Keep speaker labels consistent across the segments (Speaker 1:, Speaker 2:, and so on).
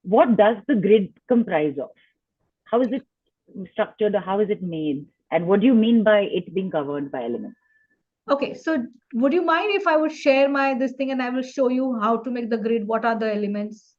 Speaker 1: what does the grid comprise of? How is it structured, or how is it made? And what do you mean by it being covered by elements?
Speaker 2: Okay, so would you mind if I would share this thing and I will show you how to make the grid? What are the elements?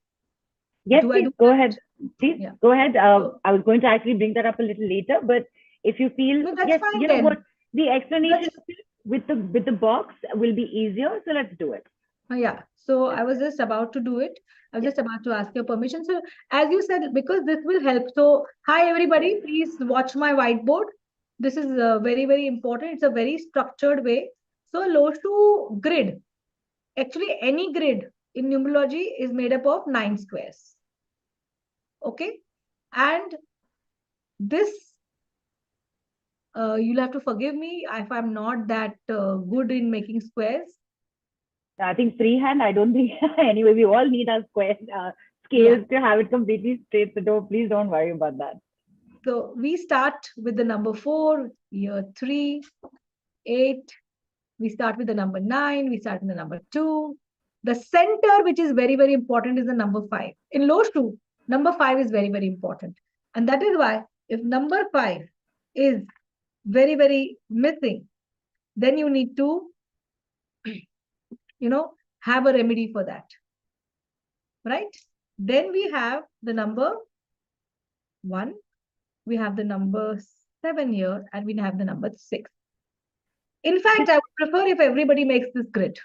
Speaker 1: Yes,
Speaker 2: Do I
Speaker 1: please
Speaker 2: do
Speaker 1: go
Speaker 2: that?
Speaker 1: ahead. Please
Speaker 2: Yeah.
Speaker 1: go ahead. I was going to actually bring that up a little later, but if you feel,
Speaker 2: No, that's
Speaker 1: yes,
Speaker 2: fine
Speaker 1: you know
Speaker 2: then.
Speaker 1: what, the explanation
Speaker 2: Let's-
Speaker 1: of it with the box will be easier. So let's do it.
Speaker 2: Yeah. So I was just about to do it. I was just about to ask your permission. So as you said, because this will help. So hi everybody, please watch my whiteboard. This is very, very important. It's a very structured way. So Loshu grid, actually any grid in numerology is made up of 9 squares. Okay. And this, you'll have to forgive me if I'm not that good in making squares.
Speaker 1: I think freehand, I don't think, anyway, we all need our square scales to have it completely straight. So please don't worry about that.
Speaker 2: So we start with the number 4, year 3, 8. We start with the number 9. We start with the number 2. The center, which is very, very important, is the number 5. In Loshu, number 5 is very, very important. And that is why if number 5 is very, very missing, then you need to, have a remedy for that. Right? Then we have the number 1. We have the number 7 here, and we have the number 6. In fact, I would prefer if everybody makes this grid.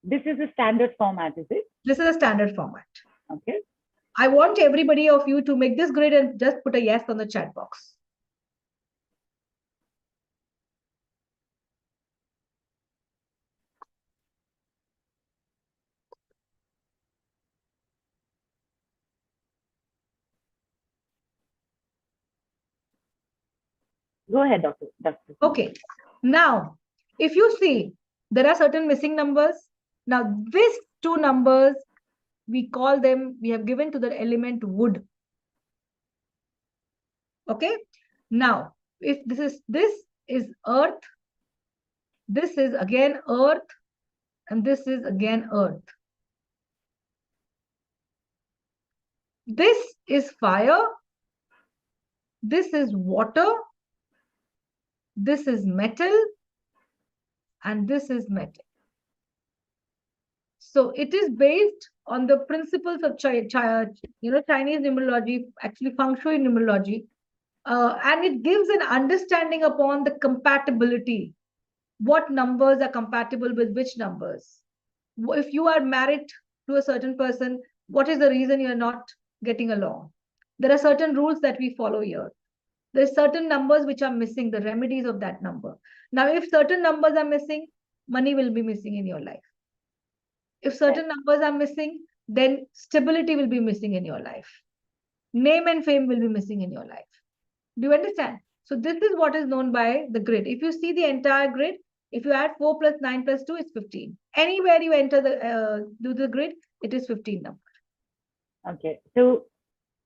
Speaker 1: This is a standard format, is it?
Speaker 2: This is a standard format.
Speaker 1: Okay.
Speaker 2: I want everybody of you to make this grid and just put a yes on the chat box.
Speaker 1: Go ahead, Doctor.
Speaker 2: Okay. Now, if you see, there are certain missing numbers. Now, these 2 numbers, we call them, we have given to the element wood. Okay. Now, if this is earth, this is again earth, and this is again earth. This is fire. This is water. This is metal. And this is metal. So it is based on the principles of Chinese numerology, actually feng shui numerology. And it gives an understanding upon the compatibility. What numbers are compatible with which numbers? If you are married to a certain person, what is the reason you're not getting along? There are certain rules that we follow here. There's certain numbers which are missing, the remedies of that number. Now, if certain numbers are missing, money will be missing in your life. If certain numbers are missing, then stability will be missing in your life. Name and fame will be missing in your life. Do you understand? So this is what is known by the grid. If you see the entire grid, if you add 4 plus 9 plus 2, it's 15. Anywhere you enter do the grid, it is 15 number.
Speaker 1: Okay. So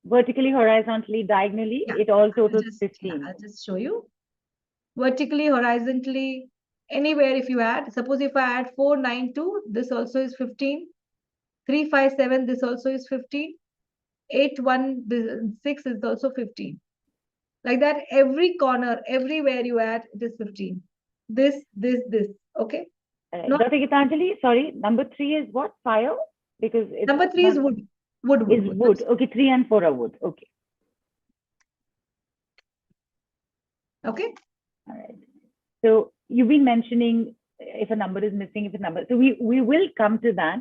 Speaker 1: vertically, horizontally, diagonally, it all totals 15.
Speaker 2: I'll just show you. Vertically, horizontally, anywhere if you add, suppose if I add 4, 9, 2, this also is 15. 3, 5, 7, this also is 15. 8, 1, 6 is also 15. Like that, every corner, everywhere you add, it is 15. This. Okay?
Speaker 1: Dr. Geetanjali, sorry, number 3 is what? Fire? Because it's
Speaker 2: number 3 is wood. Wood.
Speaker 1: Okay, 3 and 4 are wood. Okay.
Speaker 2: Okay.
Speaker 1: All right. So you've been mentioning if a number is missing, so we will come to that.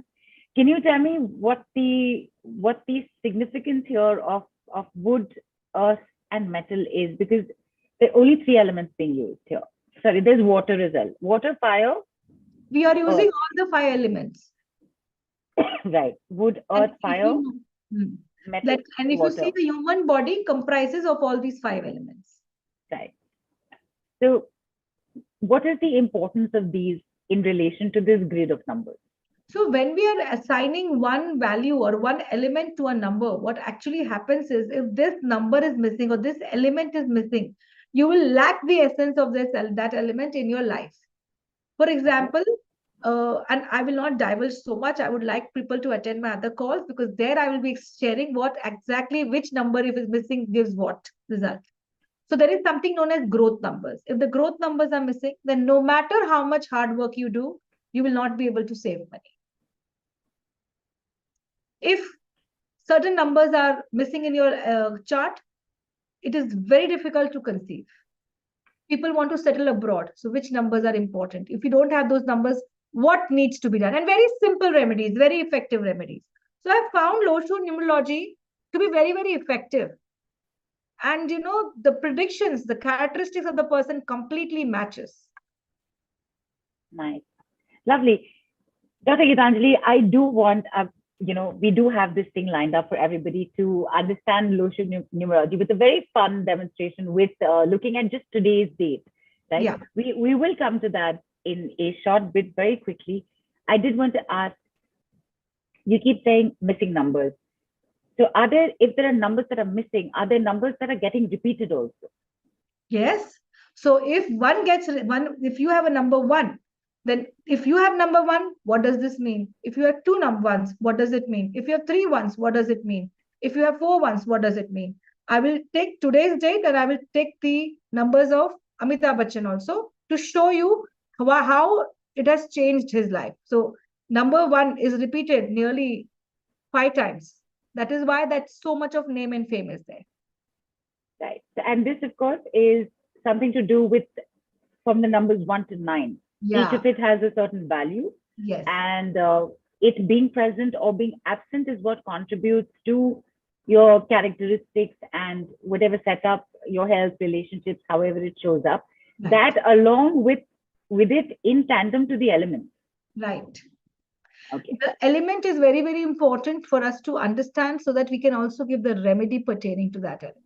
Speaker 1: Can you tell me what the significance here of wood, earth, and metal is? Because there are only 3 elements being used here. Sorry, there's water as well. Water, fire.
Speaker 2: We are using all the 5 elements.
Speaker 1: Right. Wood, earth, fire, metal,
Speaker 2: and if
Speaker 1: water.
Speaker 2: you see, the human body comprises of all these 5 elements.
Speaker 1: Right. So what is the importance of these in relation to this grid of numbers?
Speaker 2: So when we are assigning one value or one element to a number, what actually happens is if this number is missing or this element is missing, you will lack the essence of that element in your life. For example, and I will not divulge so much. I would like people to attend my other calls, because there I will be sharing what exactly which number, if it's missing, gives what result. So there is something known as growth numbers. If the growth numbers are missing, then no matter how much hard work you do, you will not be able to save money. If certain numbers are missing in your chart, it is very difficult to conceive. People want to settle abroad. So which numbers are important? If you don't have those numbers, what needs to be done? And very simple remedies, very effective remedies. So I found Shu Numerology to be very, very effective. And the predictions, the characteristics of the person completely matches.
Speaker 1: Nice. Lovely. Dr. Geetanjali, I do want, we do have this thing lined up for everybody to understand Shu Numerology with a very fun demonstration with looking at just today's date, right?
Speaker 2: Yeah.
Speaker 1: We will come to that in a short bit very quickly. I did want to ask, you keep saying missing numbers. So if there are numbers that are missing, are there numbers that are getting repeated also?
Speaker 2: Yes. So if if you have a number 1, then if you have number 1, what does this mean? If you have 2 number 1s, what does it mean? If you have 3 1s, what does it mean? If you have 4 1s, what does it mean? I will take today's date, and I will take the numbers of Amitabh Bachchan also to show you how it has changed his life. So number 1 is repeated nearly 5 times. That is why that's so much of name and fame is there.
Speaker 1: Right. And this, of course, is something to do with from the numbers 1 to 9.
Speaker 2: Yeah.
Speaker 1: Each of it has a certain value.
Speaker 2: Yes.
Speaker 1: And it being present or being absent is what contributes to your characteristics and whatever setup, your health, relationships, however it shows up. Right. That along with it in tandem to the elements.
Speaker 2: Right.
Speaker 1: Okay.
Speaker 2: The element is very, very important for us to understand, so that we can also give the remedy pertaining to that element.